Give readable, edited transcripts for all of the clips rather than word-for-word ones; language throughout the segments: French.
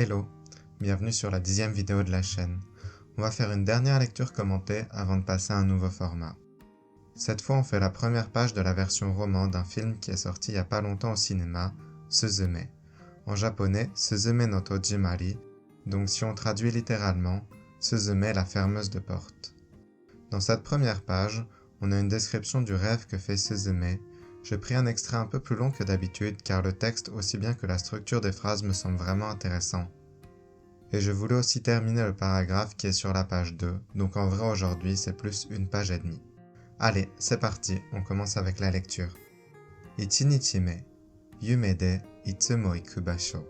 Hello, bienvenue sur la 10e vidéo de la chaîne. On va faire une dernière lecture commentée avant de passer à un nouveau format. Cette fois on fait la première page de la version roman d'un film qui est sorti il y a pas longtemps au cinéma, Suzume. En japonais, Suzume no Tojimari, donc si on traduit littéralement, Suzume la fermeuse de porte. Dans cette première page, on a une description du rêve que fait Suzume. J'ai pris un extrait un peu plus long que d'habitude car le texte aussi bien que la structure des phrases me semble vraiment intéressant. Et je voulais aussi terminer le paragraphe qui est sur la page 2, donc en vrai aujourd'hui c'est plus une page et demie. Allez, c'est parti, on commence avec la lecture. Ichinichime, yume de itsumo iku basho.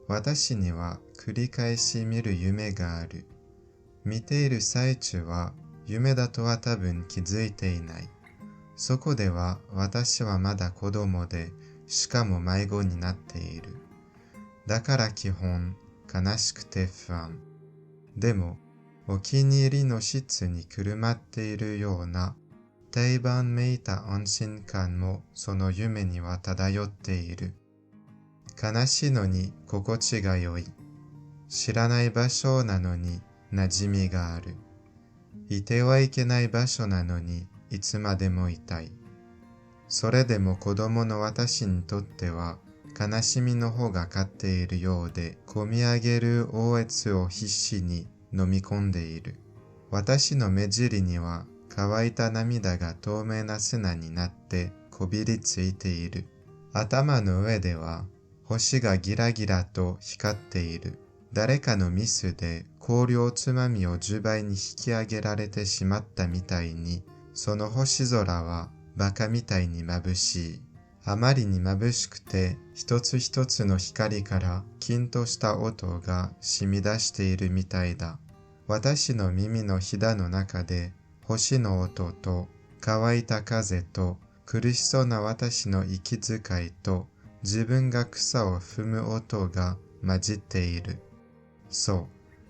Watashi ni wa kurikaeshi miru yume ga aru. Mite iru saichu wa yume da to wa tabun kizuite inai. そこでは私はまだ子供で、しかも迷子になっている。だから基本、悲しくて不安。でも、お気に入りの室にくるまっているような、定番めいた安心感もその夢には漂っている。悲しいのに心地が良い。知らない場所なのに馴染みがある。いてはいけない場所なのに、いつまでもいたい。それでも子供の私にとっては悲しみの方が勝っているようでこみ上げる応悦を必死に飲み込んでいる。私の目尻には乾いた涙が透明な砂になってこびりついている。頭の上では星がギラギラと光っている。誰かのミスで香料つまみを10倍に引き上げられてしまったみたいにその星空はバカみたいに眩しい。あまりに眩しくて一つ一つの光からキンとした音が染み出しているみたいだ。私の耳のひだの中で星の音と乾いた風と苦しそうな私の息遣いと自分が草を踏む音が混じっている。そう、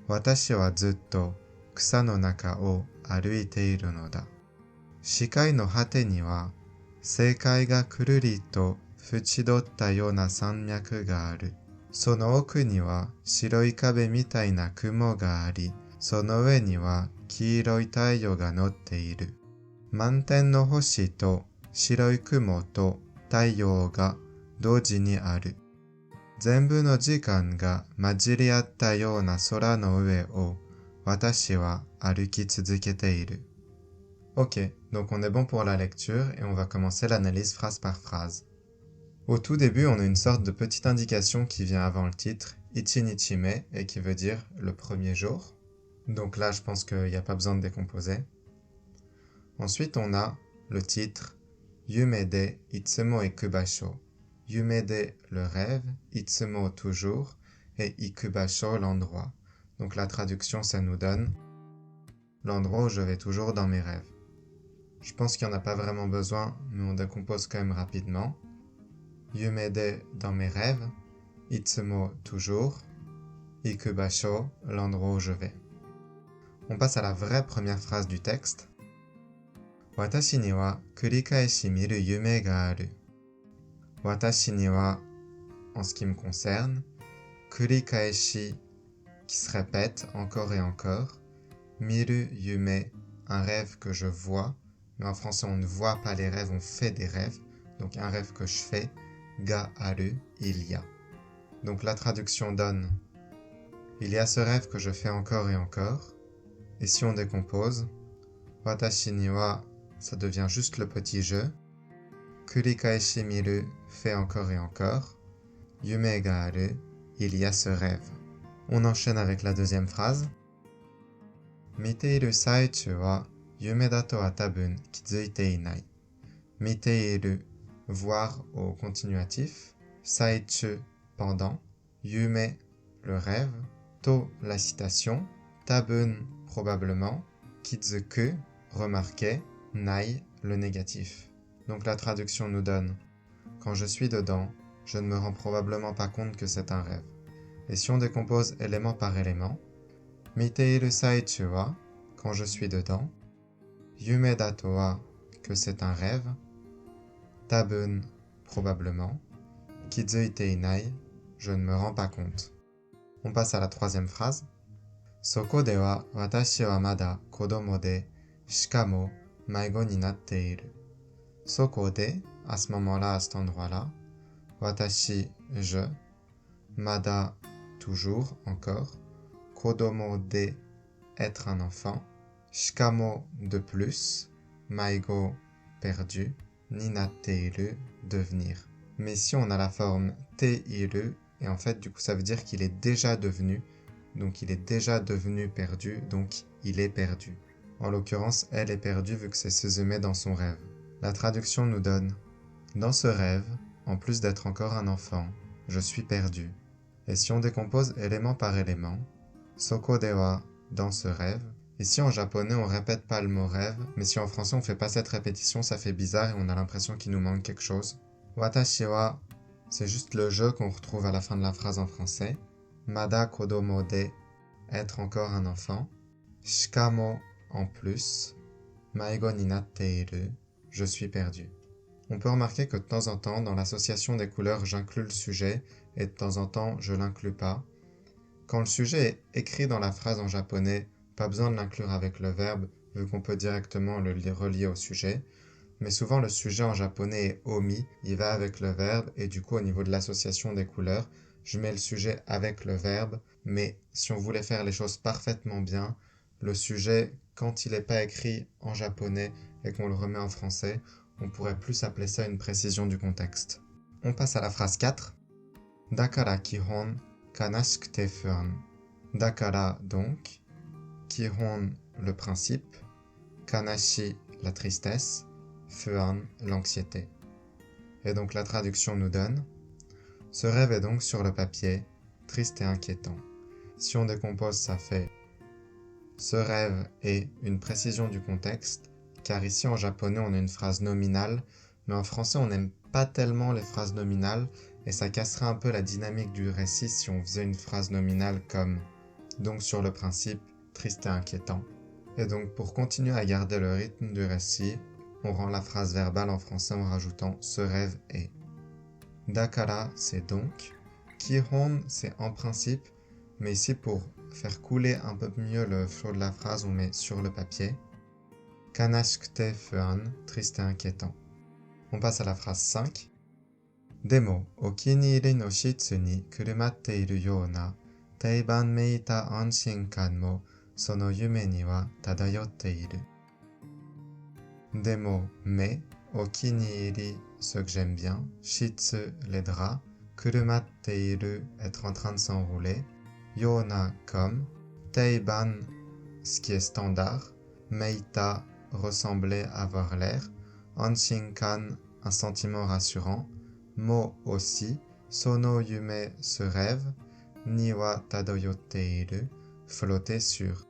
私はずっと草の中を歩いているのだ。視界の果てには、世界がくるりと縁取ったような山脈がある。その奥には白い壁みたいな雲があり、その上には黄色い太陽が乗っている。満天の星と白い雲と太陽が同時にある。全部の時間が混じり合ったような空の上を私は歩き続けている。Ok, donc on est bon pour la lecture et on va commencer l'analyse phrase par phrase. Au tout début, on a une sorte de petite indication qui vient avant le titre, Ichinichime, et qui veut dire le premier jour. Donc là, je pense qu'il n'y a pas besoin de décomposer. Ensuite, on a le titre, Yume de itsumo ikubasho. Yume de le rêve, itsumo toujours, et ikubasho l'endroit. Donc la traduction, ça nous donne l'endroit où je vais toujours dans mes rêves. Je pense qu'il n'y en a pas vraiment besoin, mais on décompose quand même rapidement. Yume de dans mes rêves, itsumo toujours, ikubasho l'endroit où je vais. On passe à la vraie première phrase du texte. Watashi ni wa kurikaeshi miru yume ga aru. Watashi ni wa, en ce qui me concerne, kurikaeshi, qui se répète encore et encore, miru yume, un rêve que je vois, mais en français on ne voit pas les rêves, on fait des rêves, donc un rêve que je fais, ga aru, il y a. Donc la traduction donne, il y a ce rêve que je fais encore et encore, et si on décompose, watashi ni wa, ça devient juste le petit jeu, kurikaeshi miru, fait encore et encore, yume ga aru, il y a ce rêve. On enchaîne avec la deuxième phrase. Miteiru saichu wa yume da to wa tabun kizuite inai. Miteiru, voir au continuatif. Saichu, pendant. Yume, le rêve. To, la citation. Tabun, probablement. Kizuku, remarquer. Nai, le négatif. Donc la traduction nous donne quand je suis dedans, je ne me rends probablement pas compte que c'est un rêve. Et si on décompose élément par élément, Miteiru saichu wa, quand je suis dedans, Yume da to wa, que c'est un rêve, Tabun, probablement, Kizuite inai, je ne me rends pas compte. On passe à la troisième phrase. Soko de wa watashi wa mada kodomo de, shikamo maigo ni natte iru. Soko de, à ce moment-là, à cet endroit-là. Watashi, je. Mada, toujours, encore. Kodomo de, être un enfant. Shikamo, de plus. Maigo, perdu. Ni natte iru, devenir. Mais ici, on a la forme te iru, et en fait, du coup, ça veut dire qu'il est déjà devenu. Donc, il est déjà devenu perdu, donc il est perdu. En l'occurrence, elle est perdue vu que c'est Suzume dans son rêve. La traduction nous donne « Dans ce rêve, en plus d'être encore un enfant, je suis perdu. » Et si on décompose élément par élément, « Soko de wa » dans ce rêve. Ici en japonais, on répète pas le mot rêve, mais si en français on fait pas cette répétition, ça fait bizarre et on a l'impression qu'il nous manque quelque chose. « Watashi wa » c'est juste le je qu'on retrouve à la fin de la phrase en français. Mada kodomo de, être encore un enfant. Shikamo, en plus. Maigo ni natte iru, je suis perdu. On peut remarquer que de temps en temps, dans l'association des couleurs, j'inclus le sujet et de temps en temps, je l'inclus pas. Quand le sujet est écrit dans la phrase en japonais, pas besoin de l'inclure avec le verbe, vu qu'on peut directement le relier au sujet. Mais souvent, le sujet en japonais est omis, il va avec le verbe, et du coup, au niveau de l'association des couleurs, je mets le sujet avec le verbe, mais si on voulait faire les choses parfaitement bien, le sujet, quand il n'est pas écrit en japonais et qu'on le remet en français, on pourrait plus appeler ça une précision du contexte. On passe à la phrase 4. Dakara kihon kanashikute fuan. Dakara donc, kihon le principe, kanashi la tristesse, fuan l'anxiété. Et donc la traduction nous donne « Ce rêve est donc sur le papier, triste et inquiétant. » Si on décompose, ça fait « Ce rêve est une précision du contexte » car ici en japonais on a une phrase nominale, mais en français on n'aime pas tellement les phrases nominales et ça casserait un peu la dynamique du récit si on faisait une phrase nominale comme « donc sur le principe, triste et inquiétant ». Et donc pour continuer à garder le rythme du récit, on rend la phrase verbale en français en rajoutant « ce rêve est ». Dakara, c'est donc. Kihon, c'est en principe, mais ici pour faire couler un peu mieux le flow de la phrase, on met sur le papier. Kanashikute fuan, triste et inquiétant. On passe à la phrase 5. Demo, okiniiri no shitsu ni kurumatte iru you na, teiban meita anshinkan mo, sono yume ni wa tadayotte iru. Demo, mais, okiniiri, ce que j'aime bien, shitsu, les draps, kurumatte iru, être en train de s'enrouler, yona, comme, teiban, ce qui est standard, meita, ressembler, avoir l'air, anshinkan, un sentiment rassurant, mo aussi, sono yume, ce rêve, ni wa tadoyotte iru, flotter sur.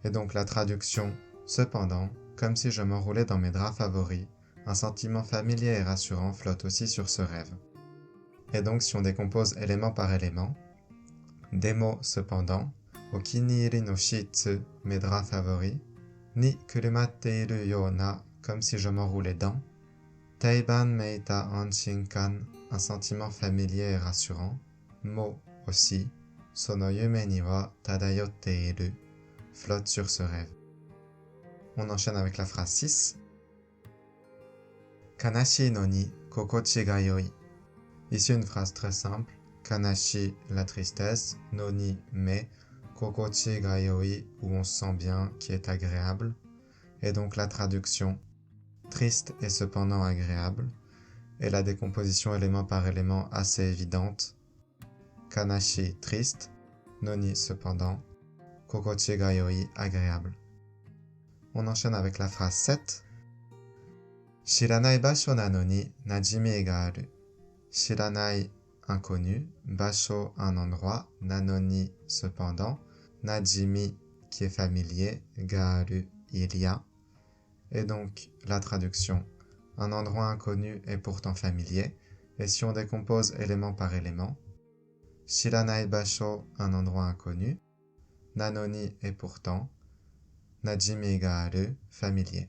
Et donc la traduction, cependant, comme si je m'enroulais dans mes draps favoris, un sentiment familier et rassurant flotte aussi sur ce rêve. Et donc si on décompose élément par élément, demo cependant, okiniiri no shitsu, mes draps favoris, ni kurumatte iru yo na, comme si je m'enroulais dans, teiban meita anshinkan, un sentiment familier et rassurant, mo aussi, sono yume ni wa tadayotte iru, flotte sur ce rêve. On enchaîne avec la phrase 6. Kanashi no ni kokochi ga yoi. Ici une phrase très simple. Kanashi, la tristesse. No ni, mais. Kokochi ga yoi, où on se sent bien, qui est agréable. Et donc la traduction. Triste et cependant agréable. Et la décomposition élément par élément assez évidente. Kanashi, triste. No ni, cependant. Kokochi ga yoi, agréable. On enchaîne avec la phrase 7. Shiranai basho nano ni najimi ga aru. Shiranai, inconnu. Basho, un endroit. Nano ni, cependant. Najimi, qui est familier. Ga aru, il y a. Et donc, la traduction. Un endroit inconnu est pourtant familier. Et si on décompose élément par élément. Shiranai basho, un endroit inconnu. Nano ni est pourtant. Najimi ga aru, familier.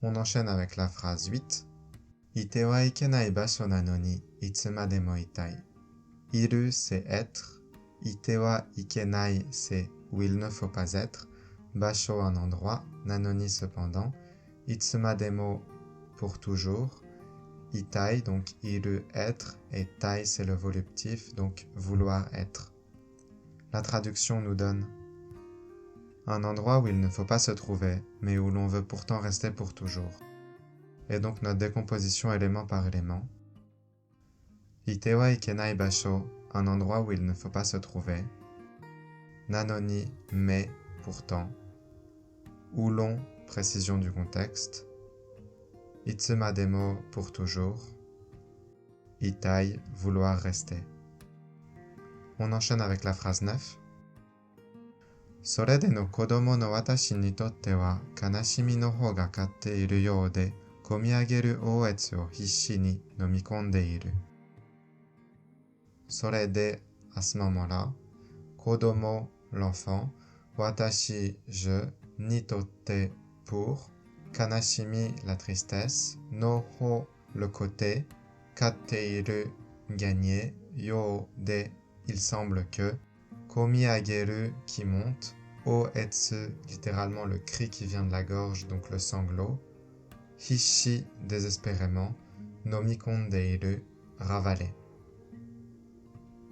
On enchaîne avec la phrase 8. Ite wa ikenai basho nano ni itsumademo itai. Iru, c'est être. ite wa ikenai, c'est où il ne faut pas être. Basho, un endroit. Nanoni, cependant. Itsumademo, pour toujours. Itai, donc iru, être. Et tai, c'est le voluptif, donc vouloir être. La traduction nous donne un endroit où il ne faut pas se trouver, mais où l'on veut pourtant rester pour toujours. Et donc notre décomposition élément par élément. Ite wa ikenai basho, un endroit où il ne faut pas se trouver. Nanoni, mais, pourtant. Où l'on, précision du contexte. Itsumademo, pour toujours. Itai, vouloir rester. On enchaîne avec la phrase 9. Sorede no kodomo no watashi ni totte wa kanashimi no hou ga katte iru you de komiageru oetsu o hisshi ni nomikonde iru. Sorede, à ce moment-là, kodomo, l'enfant, watashi, je, ni totte, pour, kanashimi, la tristesse, no hou, le côté, katte iru, gagner, yo de, il semble que, komiageru, qui monte, oetsu, littéralement le cri qui vient de la gorge, donc le sanglot, hishi, désespérément, nomikondeiru, ravaler.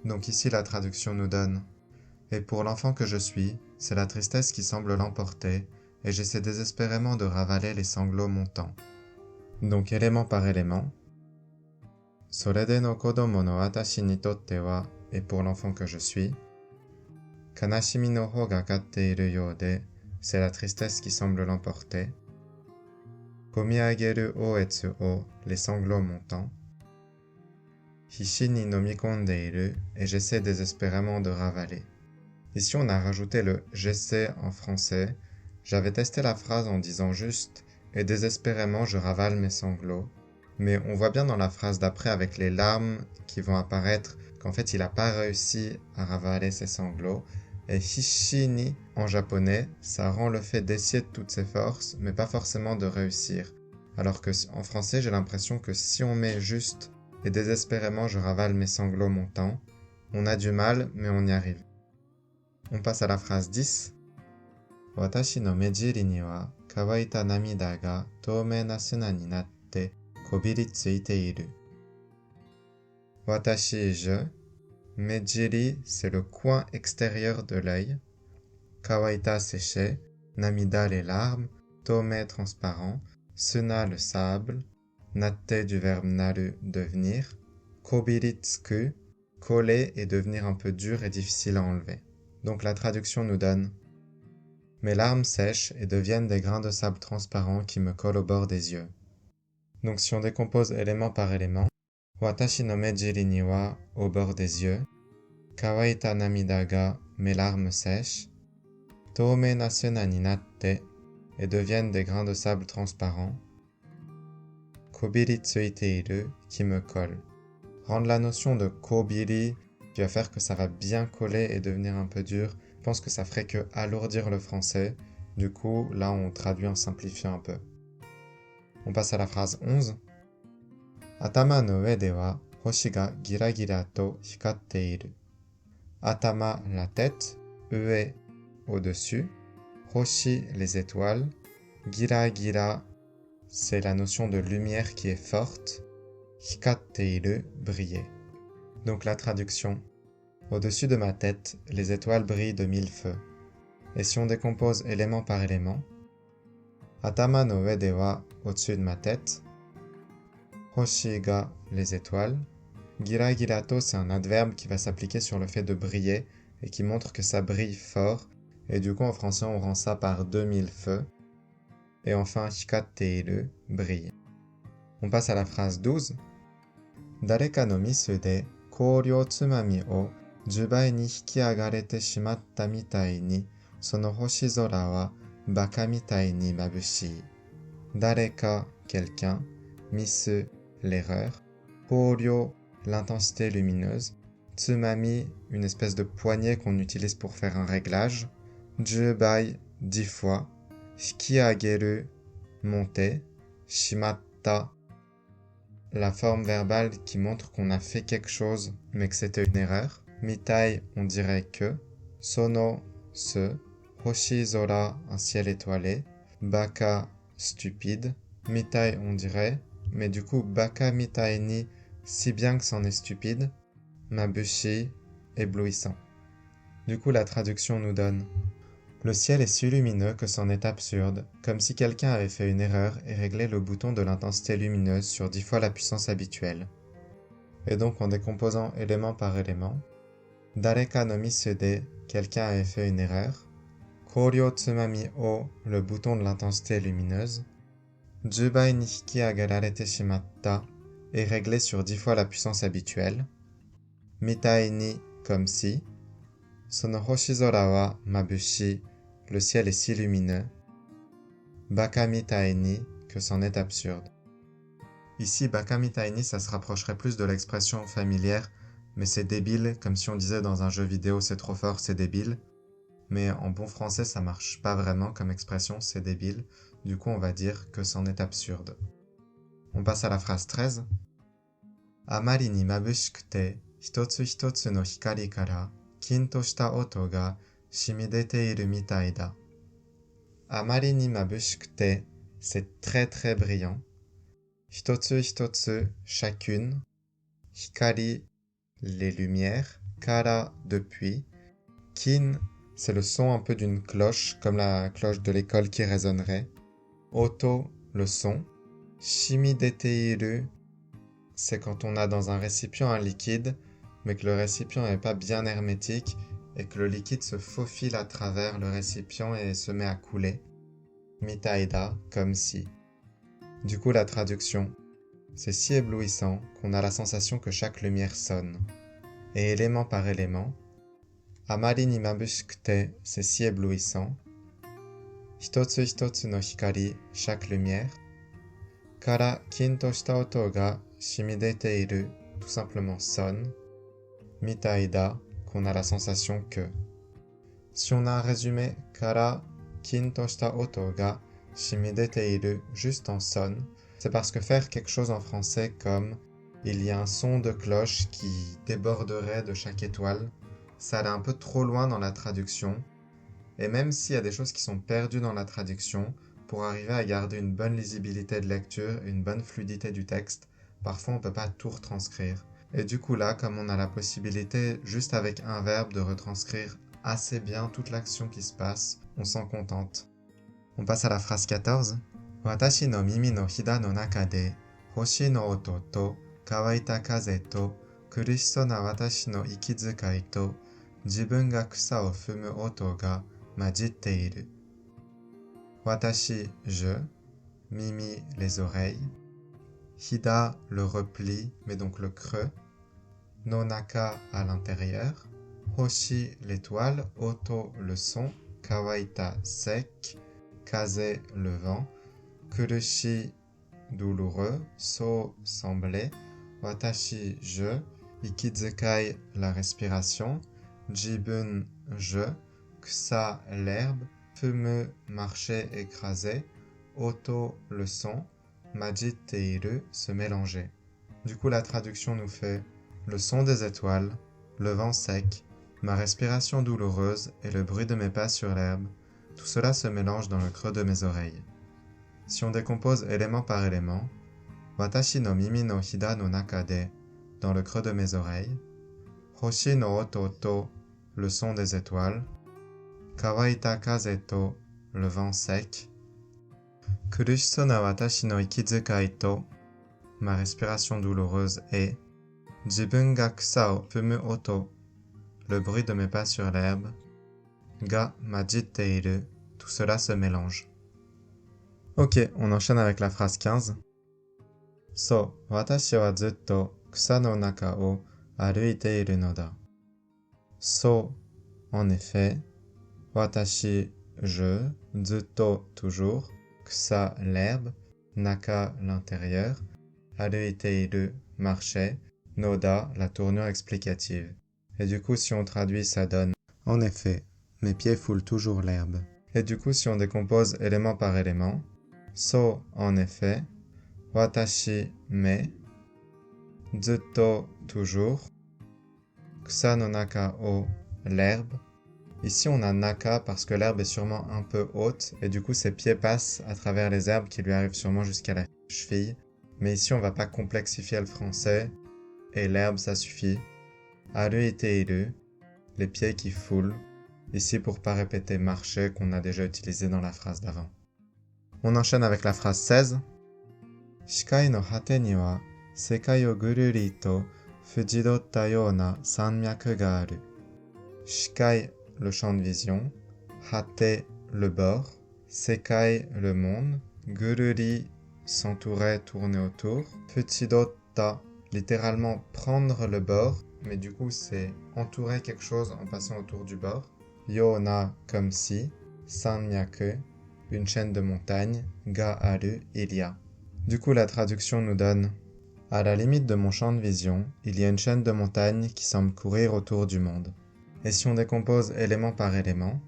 Donc ici la traduction nous donne « Et pour l'enfant que je suis, c'est la tristesse qui semble l'emporter, et j'essaie désespérément de ravaler les sanglots montants. » Donc élément par élément. « Sorede no kodomo no watashi ni totte wa » et pour l'enfant que je suis. « Kanashimi no hou ga katte iru you de » c'est la tristesse qui semble l'emporter. « Komiageru oetsu o » les sanglots montants. Hishi ni nomikondeiru et j'essaie désespérément de ravaler. Ici on a rajouté le j'essaie en français. J'avais testé la phrase en disant juste et désespérément je ravale mes sanglots. Mais on voit bien dans la phrase d'après avec les larmes qui vont apparaître qu'en fait il n'a pas réussi à ravaler ses sanglots. Et hishi ni en japonais, ça rend le fait d'essayer de toutes ses forces, mais pas forcément de réussir. Alors que en français j'ai l'impression que si on met juste et désespérément je ravale mes sanglots montants, on a du mal, mais on y arrive. On passe à la phrase 10. Watashi no mejiri ni wa kawaita namida ga toumei na suna ni natte kobiritsuite iru. Watashi, je. Mejiri, c'est le coin extérieur de l'œil. Kawaita, séché. Namida, les larmes. Toumei, transparent. Suna, le sable. Natte du verbe naru, devenir. Kobiritsuku, coller et devenir un peu dur et difficile à enlever. Donc la traduction nous donne mes larmes sèchent et deviennent des grains de sable transparents qui me collent au bord des yeux. Donc si on décompose élément par élément, watashi no mejiri ni wa, au bord des yeux. Kawaita namida ga, mes larmes sèchent. Toumei na suna ni natte, et deviennent des grains de sable transparents. Kobiritsuite iru, qui me colle. Rendre la notion de kobiri, qui va faire que ça va bien coller et devenir un peu dur, je pense que ça ferait que alourdir le français. Du coup, là, on traduit en simplifiant un peu. On passe à la phrase 11. Atama no ue de wa hoshi ga gira gira to hikatte iru. Atama, la tête. Ue, au-dessus. Hoshi, les étoiles. Gira gira, c'est la notion de lumière qui est forte. Hikatte iru, briller. Donc la traduction. Au-dessus de ma tête, les étoiles brillent de 1000 feux. Et si on décompose élément par élément, Atama no ue de wa, au-dessus de ma tête. Hoshi ga, les étoiles. Gira girato, c'est un adverbe qui va s'appliquer sur le fait de briller et qui montre que ça brille fort. Et du coup, en français, on rend ça par 2000 feux. Et enfin, hikatte iru, brille. On passe à la phrase 12. Dareka no misu de kouryo tsumami o jubai ni hikiagarete shimatta mitai ni sono hoshizora wa baka mitai ni mabushii. Dareka, quelqu'un. Misu, l'erreur. Kouryo, l'intensité lumineuse. Tsumami, une espèce de poignée qu'on utilise pour faire un réglage. Jubai, 10 fois. Hikiageru, monter. Shimatta, la forme verbale qui montre qu'on a fait quelque chose mais que c'était une erreur. Mitai, on dirait que. Sono, ce. Hoshizora, un ciel étoilé. Baka, stupide. Mitai, on dirait. Mais du coup, baka mitai ni, si bien que c'en est stupide. Mabushi, éblouissant. Du coup, la traduction nous donne: le ciel est si lumineux que c'en est absurde, comme si quelqu'un avait fait une erreur et réglé le bouton de l'intensité lumineuse sur 10 fois la puissance habituelle. Et donc en décomposant élément par élément, Dareka no misu de, quelqu'un avait fait une erreur. Koryo tsumami o, le bouton de l'intensité lumineuse. Jubai ni hiki agararete shimatta, est réglé sur 10 fois la puissance habituelle. Mitai ni, comme si. Sono hoshizora wa mabushi, le ciel est si lumineux. Baka mitai ni, que c'en est absurde. Ici, baka mitai ni, ça se rapprocherait plus de l'expression familière, mais c'est débile, comme si on disait dans un jeu vidéo c'est trop fort, c'est débile. Mais en bon français, ça marche pas vraiment comme expression, c'est débile. Du coup, on va dire que c'en est absurde. On passe à la phrase 13. Amari ni mabushikute, hitotsu hitotsu no hikari kara, kin to shita oto ga shimidete iru mitai da. Amari ni mabushikute, c'est très très brillant. Hitotsu hitotsu, chacune. Hikari, les lumières. Kara, depuis. Kin, c'est le son un peu d'une cloche, comme la cloche de l'école qui résonnerait. Oto, le son. Shimideteiru, c'est quand on a dans un récipient un liquide, mais que le récipient n'est pas bien hermétique et que le liquide se faufile à travers le récipient et se met à couler. Mitaida, comme si. Du coup, la traduction. C'est si éblouissant qu'on a la sensation que chaque lumière sonne. Et élément par élément, Amari ni mabushikute, c'est si éblouissant. Hitotsu hitotsu no hikari, chaque lumière. Kara kin to shita oto ga shimidete iru, tout simplement sonne. Mitaida, qu'on a la sensation que. Si on a un résumé, kara kin to shita oto ga shimidete iru, juste en sonne, c'est parce que faire quelque chose en français comme il y a un son de cloche qui déborderait de chaque étoile, ça allait un peu trop loin dans la traduction. Et même s'il y a des choses qui sont perdues dans la traduction, pour arriver à garder une bonne lisibilité de lecture et une bonne fluidité du texte, parfois on ne peut pas tout retranscrire. Et du coup là, comme on a la possibilité, juste avec un verbe, de retranscrire assez bien toute l'action qui se passe, on s'en contente. On passe à la phrase 14. Watashi no mimi no hida no naka de, hoshi no oto to, kawaita kaze to, kurushi na watashi no ikizukai to, jibun ga kusa o fumu oto ga majitte iru. Watashi, je. Mimi, les oreilles. Hida, le repli, mais donc le creux. No naka, à l'intérieur. Hoshi, l'étoile. Oto, le son. Kawaita, sec. Kaze, le vent. Kurushi, douloureux. So, semblé. Watashi, je. Ikizukai, la respiration. Jibun, je. Kusa, l'herbe. Fumu, marcher, écraser. Oto, le son. Majiteiru, se mélanger. Du coup, la traduction nous fait le son des étoiles, le vent sec, ma respiration douloureuse et le bruit de mes pas sur l'herbe. Tout cela se mélange dans le creux de mes oreilles. Si on décompose élément par élément, Watashi no mimi no hida no naka de, dans le creux de mes oreilles. Hoshi no oto to, le son des étoiles. Kawaita kaze to, le vent sec. Kurushiso na watashi no ikizukai to, ma respiration douloureuse et Jibun ga kusa o fumu oto, le bruit de mes pas sur l'herbe. Ga majiteiru, tout cela se mélange. Ok, on enchaîne avec la phrase 15. So, watashi wa zutto kusa no naka o aruite iru no da. So, en effet. Watashi, je. Zutto, toujours. Kusa, l'herbe. Naka, l'intérieur. Aruiteiru, marchait. Noda, la tournure explicative. Et du coup, si on traduit, ça donne en effet, mes pieds foulent toujours l'herbe. Et du coup, si on décompose élément par élément, so, en effet. Watashi, mais. Zutto, toujours. Kusa no naka o, l'herbe. Ici on a naka parce que l'herbe est sûrement un peu haute et du coup ses pieds passent à travers les herbes qui lui arrivent sûrement jusqu'à la cheville. Mais ici on va pas complexifier le français et l'herbe ça suffit. Aruiteiru, les pieds qui foulent. Ici pour pas répéter marcher qu'on a déjà utilisé dans la phrase d'avant. On enchaîne avec la phrase 16. Shikai no hate ni wa sekai o gururi to fujidotta yona sanmyaku ga aru. Shikai, le champ de vision. Hate, le bord. Sekai, le monde. Gururi, s'entourer, tourner autour. Fujidotta, littéralement prendre le bord, mais du coup c'est entourer quelque chose en passant autour du bord. Yona, comme si. Sanmyaku, une chaîne de montagnes. Ga aru, il y a. Du coup la traduction nous donne: à la limite de mon champ de vision, il y a une chaîne de montagnes qui semble courir autour du monde. Et si on décompose élément par élément,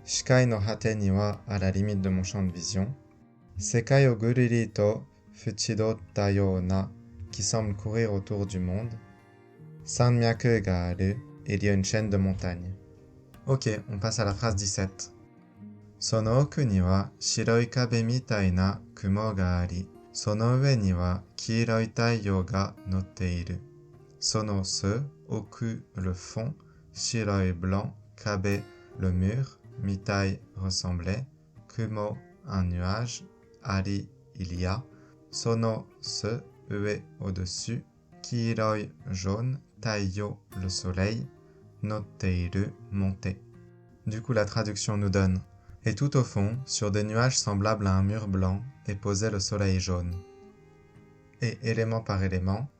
Shikai no hate ni wa, à la limite de mon champ de vision, Sekai o gururi to fujidotta yona, qui semble courir autour du monde, Sanmyaku ga aru, il y a une chaîne de montagnes. Ok, on passe à la phrase 17. Sono oku ni wa shiroi kabe mitai na kumo ga ari, sono ue ni wa kiiroi taiyo ga notteiru. Sono ce, oku le fond, shiroi blanc, kabe le mur, mitai ressemblait, kumo un nuage, ari il y a, sono ce, ue au-dessus, kiiroi jaune, taiyo le soleil, notteiru monter. Du coup la traduction nous donne: et tout au fond, sur des nuages semblables à un mur blanc, est posé le soleil jaune. Et élément par élément,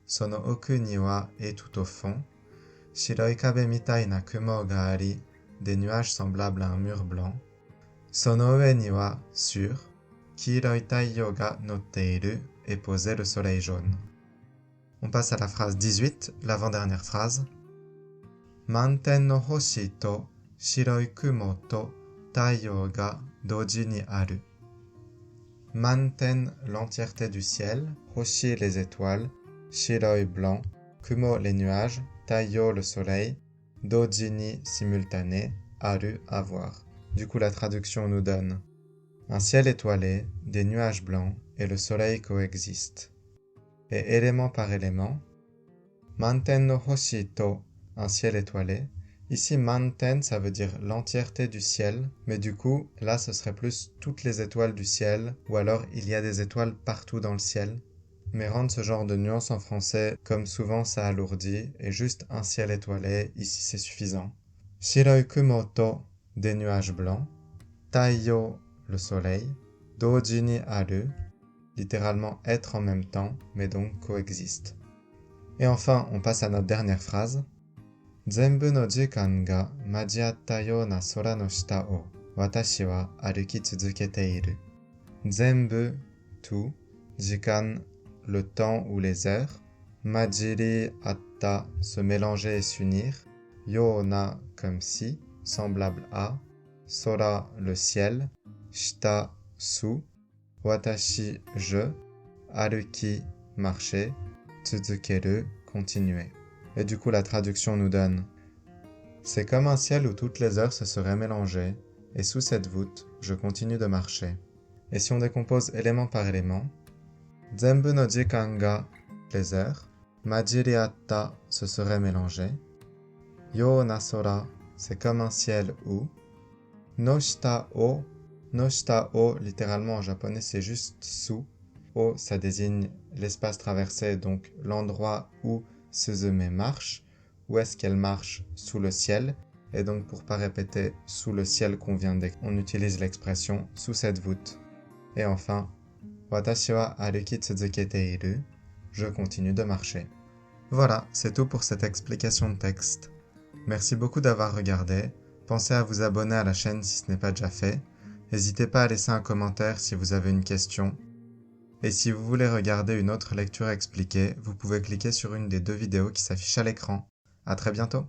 sono oku ni wa, et tout au fond, shiroi kabe mitai na kumo ga ari, des nuages semblables à un mur blanc, sono ue ni wa, sur, kiiroi taiyo ga notteiru, est posé le soleil jaune. On passe à la phrase 18, l'avant-dernière phrase. Manten no hoshi to shiroi kumo to taiyo ga doji ni aru. Manten, l'entièreté du ciel, hoshi, les étoiles, shiroi, blanc, kumo, les nuages, taiyo, le soleil, doji ni, simultané, aru, avoir. Du coup la traduction nous donne: un ciel étoilé, des nuages blancs et le soleil coexistent. Et élément par élément, manten no hoshi to, un ciel étoilé. Ici, manten, ça veut dire l'entièreté du ciel, mais du coup, là, ce serait plus toutes les étoiles du ciel, ou alors il y a des étoiles partout dans le ciel. Mais rendre ce genre de nuance en français, comme souvent, ça alourdit, et juste un ciel étoilé, ici c'est suffisant. Shiroi kumo to, des nuages blancs. Taiyo, le soleil. Doji ni aru, littéralement être en même temps, mais donc coexiste. Et enfin, on passe à notre dernière phrase. Zenbu no jikan ga majiatta yona sora no shita o watashi wa aruki tsuzuketeiru. Zenbu, tout, jikan, le temps ou les heures, majiri atta, se mélanger et s'unir, yona, comme si, semblable à, sora, le ciel, shita, sous, watashi, je, aruki, marcher, tsuzukeru, continuer. Et du coup la traduction nous donne: c'est comme un ciel où toutes les heures se seraient mélangées, et sous cette voûte, je continue de marcher. Et si on décompose élément par élément, Zenbu no jikan ga, les heures, majiri atta, se seraient mélangées, yona sora, c'est comme un ciel où, no shita o, littéralement en japonais c'est juste sous, o ça désigne l'espace traversé, donc l'endroit où Suzume marche, où est-ce qu'elle marche? Sous le ciel, et donc pour pas répéter sous le ciel qu'on vient on utilise l'expression sous cette voûte. Et enfin, watashi wa aruki tsuzuketeiru, je continue de marcher. Voilà, c'est tout pour cette explication de texte. Merci beaucoup d'avoir regardé, pensez à vous abonner à la chaîne si ce n'est pas déjà fait, n'hésitez pas à laisser un commentaire si vous avez une question. Et si vous voulez regarder une autre lecture expliquée, vous pouvez cliquer sur une des deux vidéos qui s'affichent à l'écran. À très bientôt!